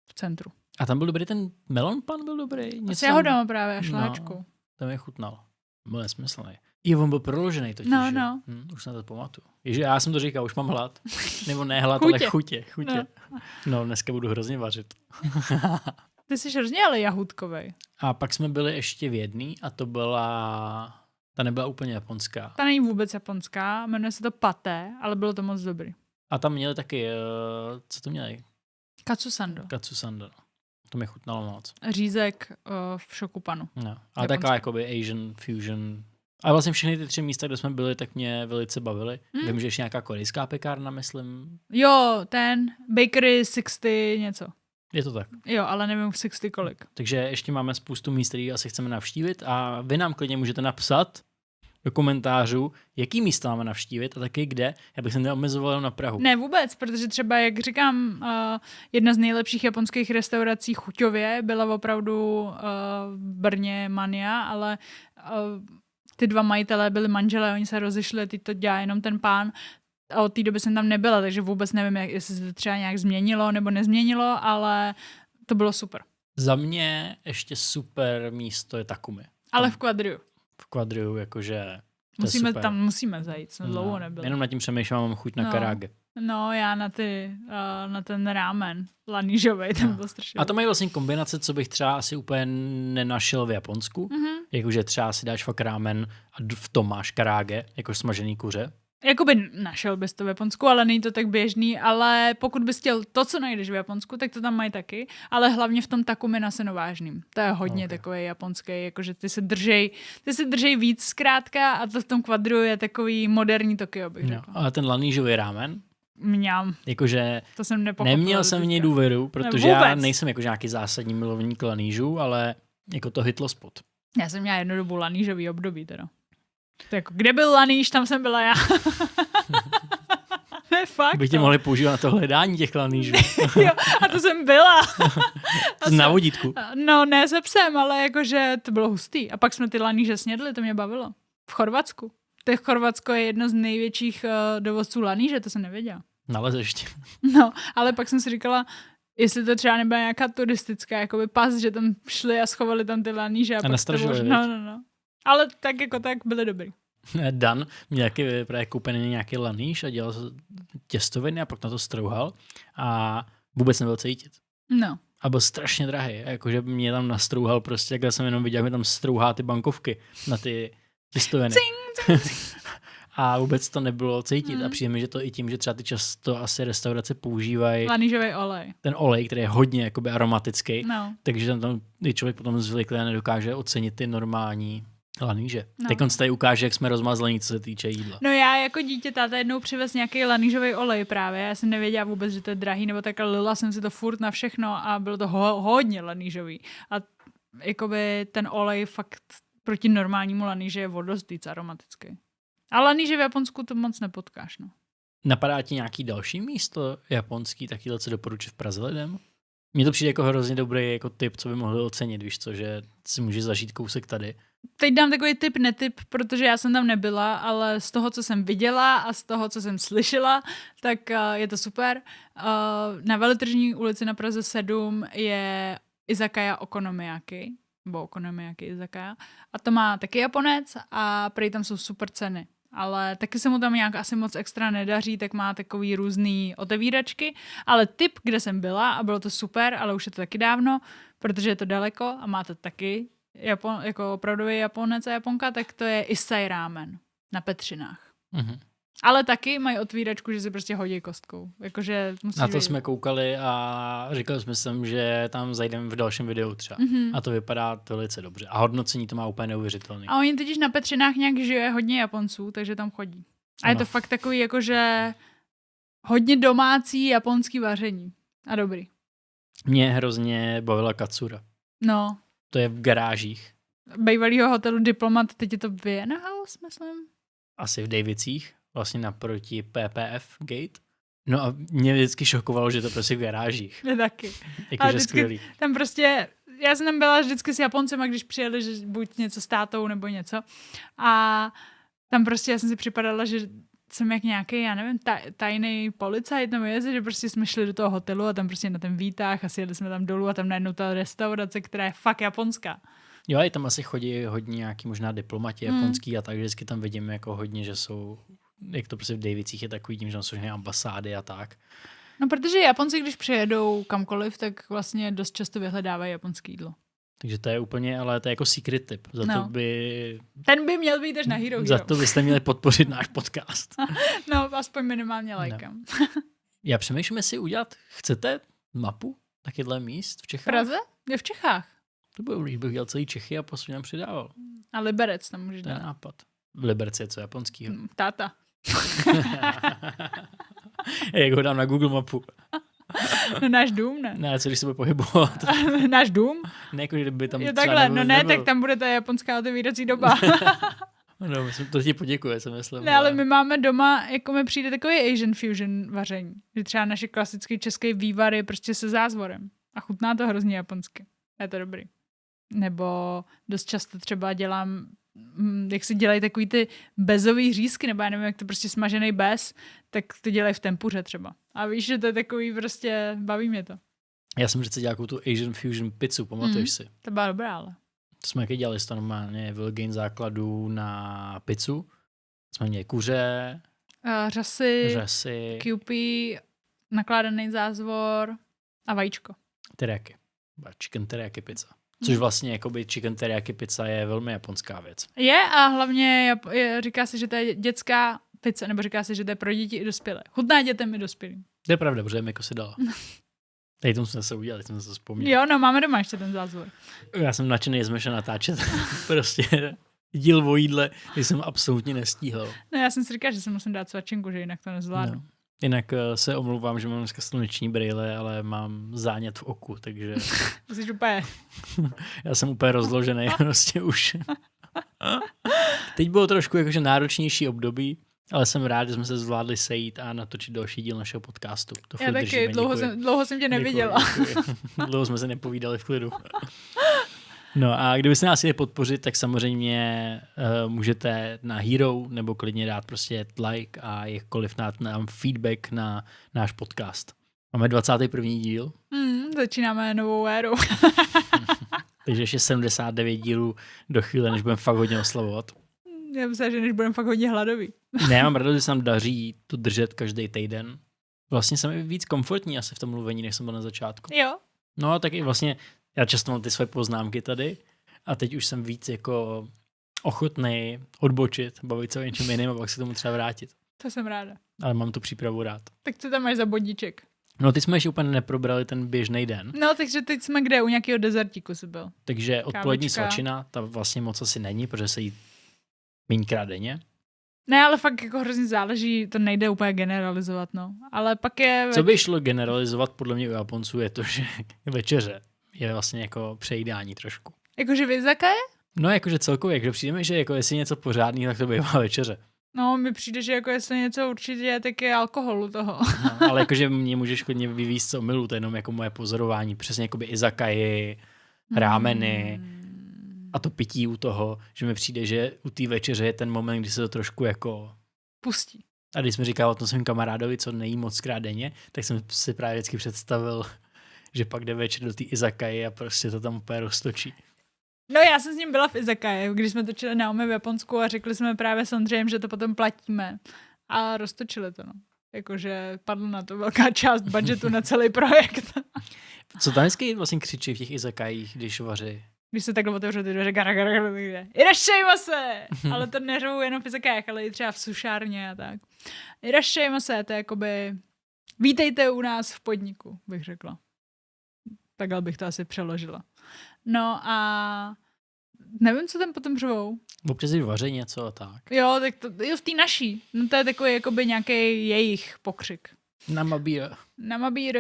v centru. A tam byl dobrý ten melon pan, byl dobrý. S jahodama právě a šláčkou. No, tam je chutnal. Byl nesmyslný. I on byl proložený totiž. No. Už se na to pamatuju. Ježi, já jsem to říkal, už mám hlad. Nebo ne hlad, ale chutě. No, dneska budu hrozně vařit. Ty jsi hrozně ale jahůdkovej. A pak jsme byli ještě v jedný a to byla... Ta nebyla úplně japonská. Ta není vůbec japonská, jmenuje se to paté, ale bylo to moc dobrý. A tam měli taky, co to měli? Katsusando. To mi chutnalo moc. Řízek v šokupanu. No. A taková jakoby Asian fusion. A vlastně všechny ty 3 místa, kde jsme byli, tak mě velice bavily. Vím, že ještě nějaká korejská pekárna, myslím. Jo, ten Bakery 60 něco. Je to tak. Jo, ale nevím v 60 kolik. Takže ještě máme spoustu míst, které asi chceme navštívit a vy nám klidně můžete napsat do komentářů, jaký místa máme navštívit a taky kde. Já bych se neomezoval na Prahu. Ne vůbec, protože třeba, jak říkám, jedna z nejlepších japonských restaurací chuťově byla opravdu v Brně Mania, ale ty 2 majitelé byli manželé, oni se rozešli, teď to dělá jenom ten pán. A od té doby jsem tam nebyla, takže vůbec nevím, jestli se to třeba nějak změnilo nebo nezměnilo, ale to bylo super. Za mě ještě super místo je Takumi. Ale v Quadriu. V Quadriu, jakože musíme zajít, jsem dlouho nebyla. Jenom nad tím přemýšlám, mám chuť na karage. No, já na ten rámen lanížovej, ten byl strašně. A to mají vlastně kombinace, co bych třeba asi úplně nenašel v Japonsku. Jakože třeba si dáš fakt rámen a v tom máš karage, jako smažený kuře. Jakoby našel bys to v Japonsku, ale není to tak běžný, ale pokud bys chtěl to, co najdeš v Japonsku, tak to tam mají taky, ale hlavně v tom Takumi na Senovážným. To je hodně takový japonský, jakože ty se držej víc zkrátka a to v tom Quadru je takový moderní Tokio, bych řekla. Ale ten lanížový rámen, mňam. Jakože to jsem nepochopila. Neměl jsem v něj důvěru, protože já nejsem jako nějaký zásadní milovník lanížů, ale jako to hitlo spot. Já jsem měla jednu dobu lanížový období teda. To jako, kde byl laníž, tam jsem byla já. Ne, fakt. By tě mohli používat na to hledání těch lanížů. Jo, a to jsem byla. Na vodítku. No, ne se psem, ale jakože to bylo hustý. A pak jsme ty laníže snědli, to mě bavilo. V Chorvatsku. Chorvatsko je jedno z největších dovozců laníže, to jsem nevěděla. Nalezeš tě. No, ale pak jsem si říkala, jestli to třeba nebyla nějaká turistická jakoby pas, že tam šli a schovali tam ty laníže. A nastržili, No. Ale tak jako tak byly dobrý. Dan měl právě koupený nějaký laníž a dělal těstoviny a pak na to strouhal a vůbec nebyl cítit. No. A byl strašně drahý. Jakože mě tam nastrouhal prostě, jak jsem jenom viděl, jak mi tam strouhá ty bankovky na ty těstoviny. A vůbec to nebylo cítit. A přijde mi, že to i tím, že třeba ty často asi restaurace používají lanížový olej. Ten olej, který je hodně jakoby aromatický, no. Takže tam člověk potom zvyklý a nedokáže ocenit ty normální Laníže. No. Teď on tady ukáže, jak jsme rozmazlení, co se týče jídla. No já jako dítě táta jednou přivez nějaký lanížový olej právě. Já jsem nevěděla vůbec, že to je drahý, nebo tak lila jsem si to furt na všechno a bylo to hodně lanížový. A jakoby ten olej fakt proti normálnímu laníži je o dost víc aromatický. A laníže v Japonsku to moc nepotkáš, no. Napadá ti nějaký další místo japonský, takýhle, co doporučit v Praze lidem? Mně to přijde jako hrozně dobrý jako tip, co by mohli ocenit, víš co, že si můžeš zažít kousek tady. Teď dám takový tip, netip, protože já jsem tam nebyla, ale z toho, co jsem viděla a z toho, co jsem slyšela, tak je to super. Na Veletržní ulici na Praze 7 je izakaya Okonomiyaki, nebo Okonomiyaki izakaya. A to má taky Japonec a prý tam jsou super ceny. Ale taky se mu tam nějak asi moc extra nedaří, tak má takový různý otevíračky. Ale tip, kde jsem byla a bylo to super, ale už je to taky dávno, protože je to daleko a má to taky jako opravdový Japonec a Japonka, tak to je Issai Ramen na Petřinách. Mhm. Ale taky mají otvíračku, že si prostě hodí kostkou. Jakože Na to jsme koukali a říkali jsme si, že tam zajdeme v dalším videu třeba. Mhm. A to vypadá velice dobře. A hodnocení to má úplně neuvěřitelný. A oni totiž na Petřinách nějak žije hodně Japonců, takže tam chodí. A je to fakt takový jakože hodně domácí japonský vaření. A dobrý. Mě hrozně bavila katsura. No. To je v garážích. Bývalýho hotelu Diplomat, teď je to Vienna House, myslím. Asi v Davicích, vlastně naproti PPF Gate. No a mě vždycky šokovalo, že to prostě v garážích. Je taky. Jakože skvělý. Tam prostě, já jsem tam byla vždycky s Japoncema, když přijeli, že buď něco s tátou nebo něco. A tam prostě já jsem si připadala, že jsem jak nějaký, já nevím, tajný policajt nebo něco, že prostě jsme šli do toho hotelu a tam prostě na ten výtah a sjeli jsme tam dolů a tam najednou ta restaurace, která je fakt japonská. Jo, a tam asi chodí hodně nějaký možná diplomati japonský a tak vždycky tam vidíme jako hodně, že jsou, jak to prostě v Davicích je takový tím, že tam jsou ambasády a tak. No, protože Japonci, když přijedou kamkoliv, tak vlastně dost často vyhledávají japonský jídlo. Takže to je úplně, ale to je jako secret tip. Za to by... Ten by měl být až na Hero Hero. Za to byste měli podpořit náš podcast. No, aspoň minimálně lajkem. No. Já přemýšlím, jestli udělat, chcete mapu takyhle míst v Čechách? V Praze? Je v Čechách. To bylo, když bych dělal celý Čechy a postupně nám přidával. A Liberec tam můžeš To je dát. nápad. V Liberci je co japonskýho. Táta. Jak ho dám na Google mapu. No náš dům, ne? Ne, co když se bude pohybovat. Náš dům? Ne, jako kdyby tam Jo, třeba takhle, nebyl, no ne, tak tam bude ta japonská otevírací doba. No, to ti poděkuje, jsem myslím. Ne, ale my máme doma, jako mi přijde takový Asian fusion vaření. Že třeba naše klasický český vývar je prostě se zázvorem. A chutná to hrozně japonsky. Je to dobrý. Nebo dost často třeba dělám, jak si dělají takový ty bezový řízky, nebo já nevím, jak to prostě smažený bez, tak to dělají v tempuře třeba. A víš, že to je takový prostě, baví mě to. Já jsem přece dělal tu Asian Fusion pizzu, pamatuješ si? To byla dobrá, ale. To jsme taky dělali to normálně Vilgain základů na pizzu. Jsme měli kuře, Řasy, kewpie, nakládaný zázvor a vajíčko. Teriyaki. Chicken teriyaki pizza. Což vlastně jakoby chicken teriyaki pizza je velmi japonská věc. Je a hlavně říká se, že to je dětská pizza, nebo říká se, že to je pro děti i dospělé. Chutná dětem i dospělým. To je pravda, protože jako si dala. Tady tomu jsme se udělali, jsem se to vzpomněl. Jo, no máme doma ještě ten zázvor. Já jsem nadšený, jsme šli natáčet prostě díl o jídle, když jsem absolutně nestíhal. No já jsem si říkal, že si musím dát svačinku, že jinak to nezvládnu. No. Jinak se omlouvám, že mám dneska sluneční brýle, ale mám zánět v oku, takže... Jsi úplně... Já jsem úplně rozložený prostě už. Teď bylo trošku jakože náročnější období, ale jsem rád, že jsme se zvládli sejít a natočit další díl našeho podcastu. To já taky, držíme, dlouho jsem tě neviděla. Děkuji. Dlouho jsme se nepovídali v klidu. No a kdybyste nás chtěli podpořit, tak samozřejmě můžete na Hero nebo klidně dát prostě like a jakkoliv nám feedback na náš podcast. Máme 21. díl. Začínáme novou éru. Takže ještě 79 dílů do chvíle, než budeme fakt hodně oslavovat. Já myslím, že než budeme fakt hodně hladový. Ne, já mám radost, že se nám daří to držet každý týden. Vlastně jsem i víc komfortní asi v tom mluvení, než jsem byl na začátku. Jo. No, tak i vlastně, já často mám ty své poznámky tady a teď už jsem víc jako ochotný odbočit, bavit se o něčem jiným a pak se k tomu třeba vrátit. To jsem ráda. Ale mám tu přípravu rád. Tak co tam máš za bodíček? No ty jsme ještě úplně neprobrali ten běžný den. No, takže teď jsme kde? U nějakého dezertíku jsi byl. Takže odpolední Kávička. svačina, ta vlastně moc asi není, protože se jí míňkrát denně. Ne, ale fakt jako hrozně záleží, to nejde úplně generalizovat, no. Ale pak je... Co by šlo generalizovat podle mě u Japonců je to, že večeře je vlastně jako přejídání trošku. Jakože v izakaje? No jakože celkově, když přijdeme, že jako jestli něco pořádný, tak to bývá večeře. No, mi přijde, že jako jestli něco určitě je, tak je alkoholu toho. No, ale jakože mě můžeš chodně vyvízt z omylu, to je jenom jako moje pozorování. Přesně jakoby izakaji, rámeny a to pití u toho, že mi přijde, že u té večeře je ten moment, kdy se to trošku jako... Pustí. A když jsem říkal o tom svým kamarádovi, co nejí mockrát denně, tak jsem si právě vždycky představil, že pak jde večer do té izakaji a prostě to tam úplně roztočí. No já jsem s ním byla v izakaje, když jsme točili Naomi v Japonsku a řekli jsme právě s Ondřejem, že to potom platíme. A roztočili to, no. Jakože padla na to velká část budgetu na celý projekt. Co tam vždycky vlastně křičí v těch izakajích, když vaří? Když se takhle otevřou ty dveře, irašejmase! Ale to neřou jenom v izakajách, ale i třeba v sušárně a tak. Irašejmase, to je jakoby vítejte u nás v podniku, bych řekla. Takhle bych to asi přeložila. No a nevím, co tam potom řvou. Občas jim vaří něco a tak. Jo, tak to, jo, v té naší. No to je takový jakoby nějaký jejich pokřik. Namabír.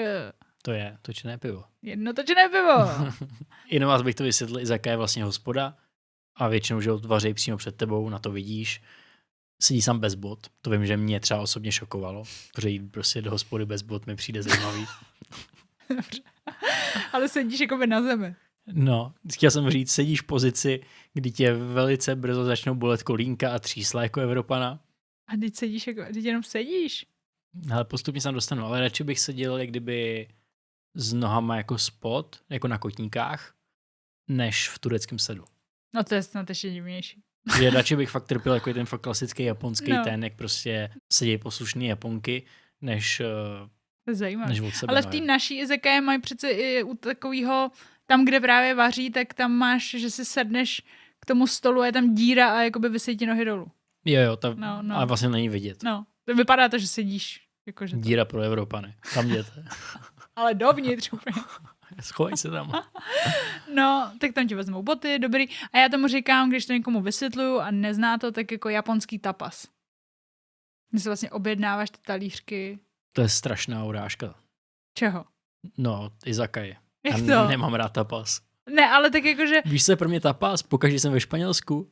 To je točené pivo. Jednotočené pivo. Jenom vás bych to vysvětlil, izaka je vlastně hospoda a většinou, že vaří přímo před tebou, na to vidíš. Sedí sám bez bot. To vím, že mě třeba osobně šokovalo, protože jít prostě do hospody bez bot mi přijde zajímavý. Dobře. Ale sedíš jakoby na zemi. No, chtěl jsem říct, sedíš v pozici, kdy tě velice brzo začnou bolet kolínka a třísla jako Evropana. A teď sedíš jako, teď jenom sedíš. Ale postupně se tam dostanu, ale radši bych seděl, jak kdyby s nohama jako spod, jako na kotníkách, než v tureckém sedu. No to je snad ještě divnější. Že radši bych fakt trpěl jako ten fakt klasický japonský ten, jak prostě sedí poslušný Japonky, než zajímavé. Než od sebe. Ale v té naší izakaje mají přece i u takového, tam, kde právě vaří, tak tam máš, že si sedneš k tomu stolu a je tam díra a jakoby vysí ti nohy dolů. Jo, no. ale vlastně není vidět. No, to vypadá to, že sedíš. Jakože to. Díra pro Evropany. Tam jděte. Ale dovnitř úplně. Schovej se tam. No, tak tam ti vezmou boty, dobrý. A já tomu říkám, když to někomu vysvětluju a nezná to, tak jako japonský tapas. Kdy si vlastně objednáváš ty talířky. To je strašná urážka. Čeho? No, izakaje. Jak Já to? nemám rád tapas. Ne, ale tak jakože... Víš, co je pro mě tapas? Pokaždé jsem ve Španělsku.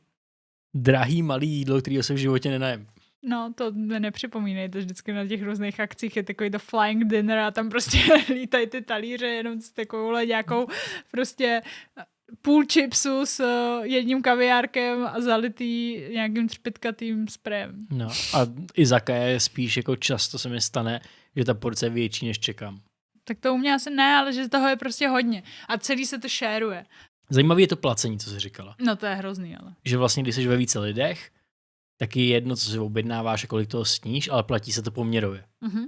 Drahý malý jídlo, kterého se v životě nenajem. No, to mi nepřipomínej, to vždycky na těch různých akcích je takový to flying dinner a tam prostě lítají ty talíře jenom s takovouhle nějakou prostě půl chipsu s jedním kaviárkem a zalitý nějakým třpitkatým sprayem. No a izakaje je spíš jako často se mi stane, že ta porce je větší, než čekám. Tak to u mě asi ne, ale že toho je prostě hodně. A celý se to šéruje. Zajímavé je to placení, co jsi říkala. No to je hrozný, ale. Že vlastně, když jsi ve více lidech, tak je jedno, co si objednáváš a kolik toho sníš, ale platí se to poměrově. Mhm.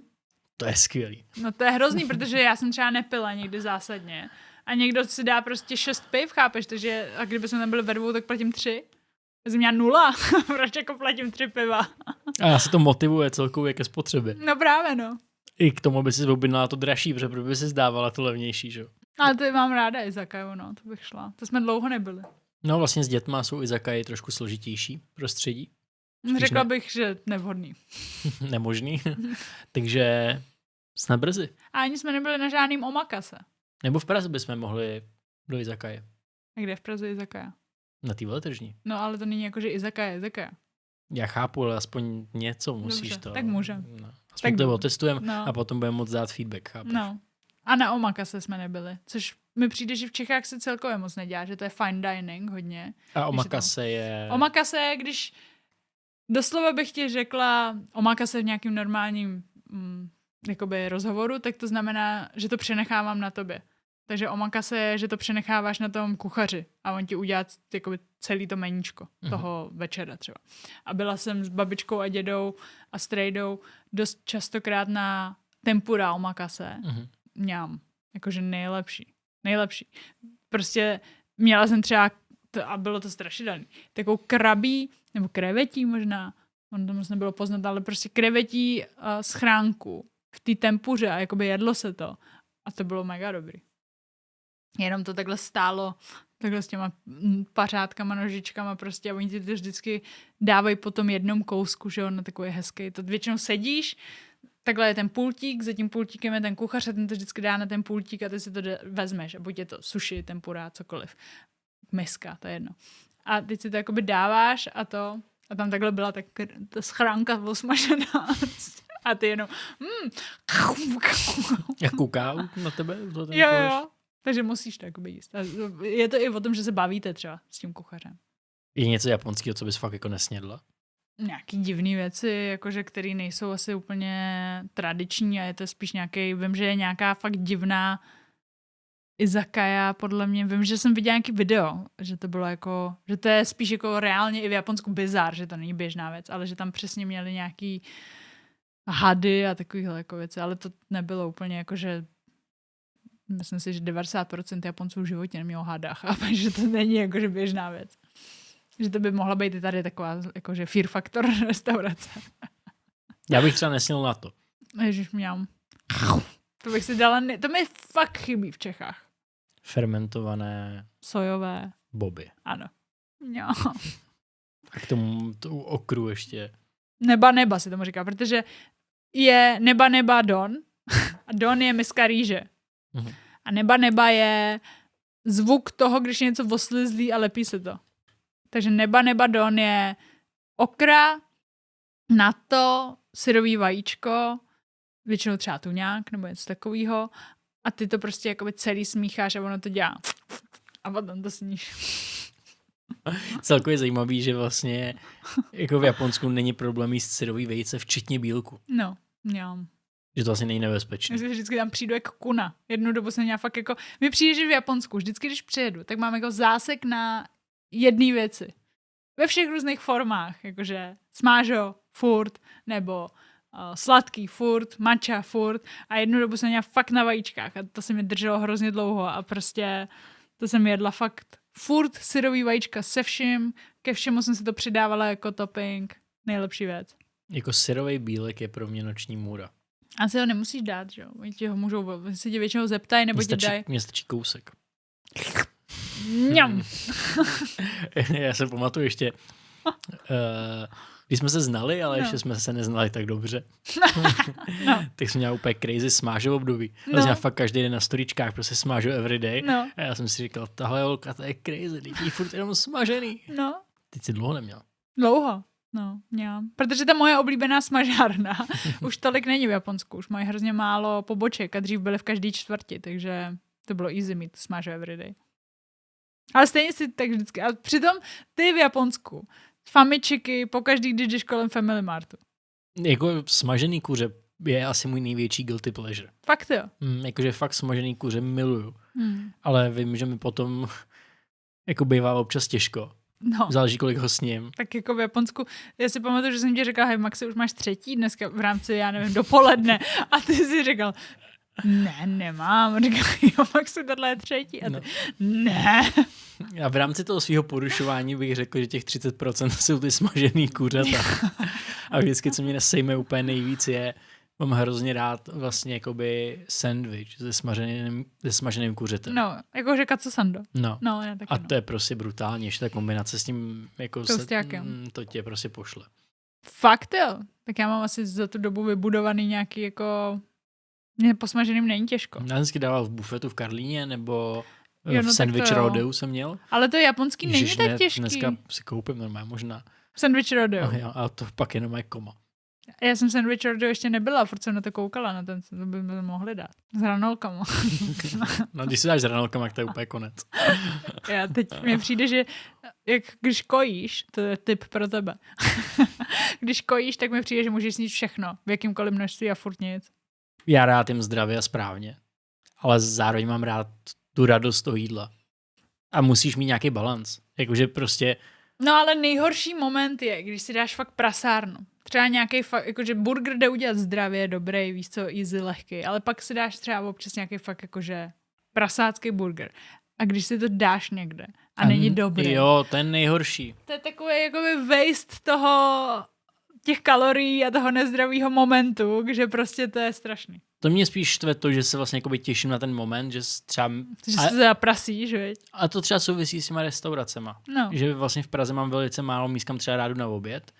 To je skvělý. No to je hrozný, protože já jsem třeba nepila někdy zásadně. A někdo si dá prostě 6 piv, chápeš? Takže a kdyby jsme tam byli ve dvou, tak platím 3. Já jsem měla 0. Proč jako platím 3 piva? A já se to motivuje celkově ke spotřebě. No právě, no. I k tomu, aby si objednala to dražší, protože by si zdávala to levnější, že jo? Ale to mám ráda izakaju, no, to bych šla. To jsme dlouho nebyli. No vlastně s dětma jsou izakaje trošku složitější prostředí. Řekla bych, že nevhodný. Nemožný. Takže snad brzy. A ani jsme nebyli na žádným omakase. Nebo v Praze bychom mohli do izakaje. A kde v Praze je izakaja? Na té veletržní. No ale to není jako, že izakaja. Já chápu, ale aspoň něco musíš. Dobře, to. tak můžeme. No. Aspoň to otestujeme no. a potom budeme moct dát feedback, chápeš? No. A na omakase jsme nebyli, což mi přijde, že v Čechách se celkově moc nedělá, že to je fine dining hodně. A omakase je... Omakase je, když doslova bych ti řekla omakase v nějakým normálním jakoby rozhovoru, tak to znamená, že to přenechávám na tobě. Takže omakase je, že to přenecháváš na tom kuchaři a on ti udělá jakoby celý to meníčko toho večera třeba. A byla jsem s babičkou a dědou a strejdou dost častokrát na tempura omakase. Mňam. Jakože nejlepší. Prostě měla jsem třeba, a bylo to strašidelný, takovou krabí, nebo krevetí možná, on to moc nebylo poznat, ale prostě krevetí schránku v té tempuře a jakoby jedlo se to. A to bylo mega dobrý. Jenom to takhle stálo takhle s těma pařádkama, nožičkama prostě a oni ti to vždycky dávají po tom jednom kousku, že on takový hezký. To většinou sedíš, takhle je ten pultík, za tím pultíkem je ten kuchař a ten to vždycky dá na ten pultík a ty si to vezmeš a buď je to sushi, tempura, cokoliv. Miska, to je jedno. A teď si to jakoby dáváš a tam takhle byla ta schránka osmažená a ty jenom Jak kouká na tebe? Jo. Takže musíš to jakoby jíst. A je to i o tom, že se bavíte třeba s tím kuchařem. Je něco japonského, co bys fakt jako nesnědla? Nějaký divný věci, jakože, který nejsou asi úplně tradiční a je to spíš nějaký, vím, že je nějaká fakt divná izakaya, podle mě. Vím, že jsem viděla nějaký video, že to bylo jako, že to je spíš jako reálně i v Japonsku bizár, že to není běžná věc, ale že tam přesně měli nějaký hady a takovýhle jako věci, ale to nebylo úplně jako, že myslím si, že 90% Japonců v životě nemělo hada, chápeš, že to není jakože běžná věc. Že to by mohla být i tady taková jakože fear factor restaurace. Já bych třeba nesněl na to. Ježišměm. To bych si dala, to mi fakt chybí v Čechách. Fermentované sojové boby. Ano. Jo. A k tomu okru ještě. Neba se tomu říká, protože je neba don a don je miska rýže. Mhm. A neba je zvuk toho, když je něco oslizlý a lepí se to. Takže neba don je okra, na to syrový vajíčko, většinou třeba tuňák nebo něco takového a ty to prostě jakoby celý smícháš a ono to dělá a potom to sníš. Celkově zajímavý, že vlastně jako v Japonsku není problém jíst syrový vejce, včetně bílku. No, jo. Že to vlastně není nebezpečné. Já vždycky tam přijdu jak kuna. Jednu dobu jsem měla fakt jako... Mi přijde, že v Japonsku vždycky, když přijedu, tak mám jako zásek na jedné věci. Ve všech různých formách. Jakože smážo, furt, nebo sladký, furt, matcha, furt. A jednu dobu jsem měla fakt na vajíčkách. A to se mi drželo hrozně dlouho. A prostě to jsem jedla fakt furt syrový vajíčka se vším. Ke všemu jsem si to přidávala jako topping. Nejlepší věc. Jako syrový bílek je pro mě noční můra. Asi ho nemusíš dát, že jo? Oni ti ho můžou, si tě většinou zeptají, nebo ti dají. Mně stačí kousek. Mňam. Já se pamatuju ještě, když jsme se znali, ale ještě jsme se neznali tak dobře. No. Tak jsem měl úplně crazy smážo období. No. Já fakt každý den na storičkách prostě smážu everyday. No. A já jsem si říkal, tahle holka, to je crazy, lidi furt jenom smažený. No. Teď si dlouho neměl. Dlouho. No, měla. Protože ta moje oblíbená smažárna už tolik není v Japonsku. Už mají hrozně málo poboček a dřív byly v každý čtvrti, takže to bylo easy mít smažo everyday. Ale stejně si tak vždycky. A přitom ty v Japonsku famičiky pokaždý, když jdeš kolem Family Martu. Jako smažený kuře je asi můj největší guilty pleasure. Fakt jo. Jakože fakt smažený kuře miluju. Ale vím, že mi potom jako bývá občas těžko. No. Záleží, kolik ho sním. Tak jako v Japonsku, já si pamatuju, že jsem ti říkal, hej Maxi, už máš třetí dneska v rámci, já nevím, dopoledne. A ty si říkal, ne, nemám. Říkal, jo Maxi, tohle je třetí. A ty, ne. A v rámci toho svého porušování bych řekl, že těch 30% jsou ty smažený kuřata. A vždycky, co mě nesejme úplně nejvíc je, mám hrozně rád vlastně jakoby sandwich se smaženým kuřetem. No, jakože katsusando. No. Já taky, A to je prostě brutální, ještě ta kombinace s tím jako to tě prostě pošle. Fakt jo. Tak já mám asi za tu dobu vybudovaný nějaký jako... Mě posmaženým není těžko. Já vždycky dával v bufetu v Karlíně, nebo jo, no v Sandwich Rodeu jsem měl. Ale to japonský není tak těžký. Dneska si koupím normálně možná. Sandwich Rodeo. Jo, a to pak jenom je koma. Já jsem Sandwich Rodeo ještě nebyla, furt jsem na to koukala, na ten, to by mohli dát. S hranolkama. No, když si dáš s hranolkama, tak to je úplně konec. Já teď mi přijde, že když kojíš, to je tip pro tebe. Když kojíš, tak mi přijde, že můžeš snít všechno, v jakýmkoliv množství a furt nic. Já rád jim zdravě a správně, ale zároveň mám rád tu radost toho jídla. A musíš mít nějaký balans. Jakože prostě... No ale nejhorší moment je, když si dáš fakt prasárnu. Třeba nějaký fakt, jakože burger jde udělat zdravě, dobrý, víš co, easy, lehký, ale pak si dáš třeba občas nějaký fakt jakože prasácký burger. A když si to dáš někde a není dobrý. Jo, ten nejhorší. To je takový jakoby waste toho těch kalorií a toho nezdravého momentu, že prostě to je strašný. To mě spíš štve to, že se vlastně jakoby těším na ten moment, že třeba... Že se zaprasíš, veď? A to třeba souvisí s těma restauracema. No. Že vlastně v Praze mám velice málo míst, kam třeba rádu na oběd.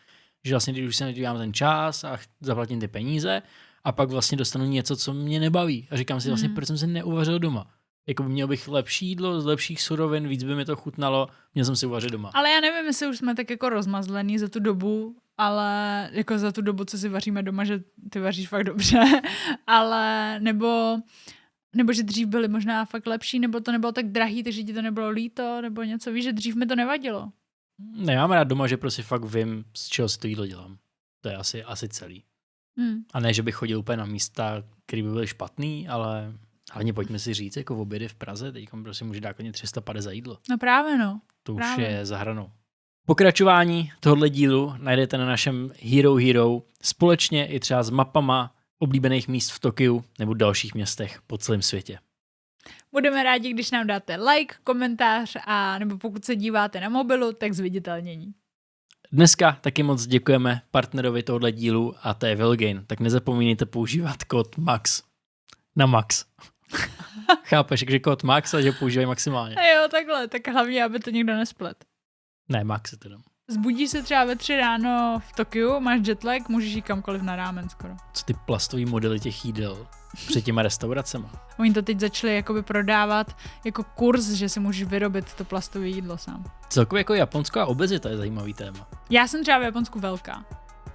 Že vlastně, když už se nedívám ten čas a zaplatím ty peníze a pak vlastně dostanu něco, co mě nebaví. A říkám si vlastně, proč jsem se neuvařil doma. Jako měl bych lepší jídlo, z lepších surovin, víc by mi to chutnalo, měl jsem si uvařit doma. Ale já nevím, jestli už jsme tak jako rozmazlení za tu dobu, ale jako za tu dobu, co si vaříme doma, že ty vaříš fakt dobře, ale nebo že dřív byly možná fakt lepší, nebo to nebylo tak drahý, takže ti to nebylo líto, nebo něco, víš, že dřív mi to nevadilo. Ne, já mám rád doma, že prostě fakt vím, z čeho si to jídlo dělám. To je asi celý. A ne, že bych chodil úplně na místa, které by byly špatný, ale hlavně pojďme si říct, jako v obědy v Praze, teď prostě může dát klidně 350 za jídlo. No právě no. To právě. Už je za hranou. Pokračování tohoto dílu najdete na našem Hero společně i třeba s mapama oblíbených míst v Tokiu nebo dalších městech po celém světě. Budeme rádi, když nám dáte like, komentář a nebo pokud se díváte na mobilu, tak zviditelnění. Dneska taky moc děkujeme partnerovi tohoto dílu a to je Vilgain. Tak nezapomínejte používat kód MAX na Max. Chápeš, že kód MAX a že používají maximálně. A jo, takhle, tak hlavně, aby to někdo nesplet. Ne, Max je to dom. Zbudíš se třeba ve 3 ráno v Tokiu, máš jetlag, můžeš jít kamkoliv na rámen skoro. Co ty plastový modely těch jídel před těma restauracema? Oni to teď začali jakoby prodávat jako kurz, že si můžeš vyrobit to plastové jídlo sám. Celkově jako Japonsko a obezita je zajímavý téma. Já jsem třeba v Japonsku velká,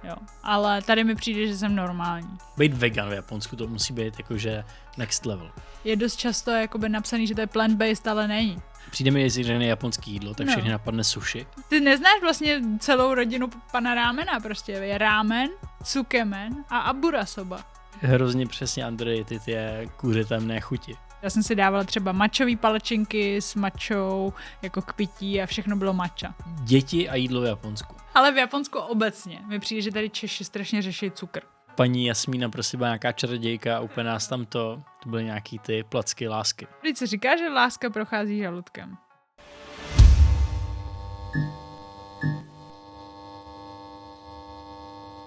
jo, ale tady mi přijde, že jsem normální. Být vegan v Japonsku, to musí být jakože next level. Je dost často jakoby napsaný, že to je plant-based, ale není. Přijde mi, jestli řekne japonský jídlo, tak všechny napadne sushi. Ty neznáš vlastně celou rodinu pana rámena, prostě je rámen, tsukemen a abura soba. Hrozně přesně Andrej, ty je kůře temné chuti. Já jsem si dávala třeba mačový palačinky s mačou jako k pití a všechno bylo mača. Děti a jídlo v Japonsku. Ale v Japonsku obecně. Mi přijde, že tady Češi strašně řeší cukr. Paní Jasmína prostě byla nějaká čarodějka a úplně nás tam to byly nějaký ty placky lásky. Vždyť se říká, že láska prochází žaludkem.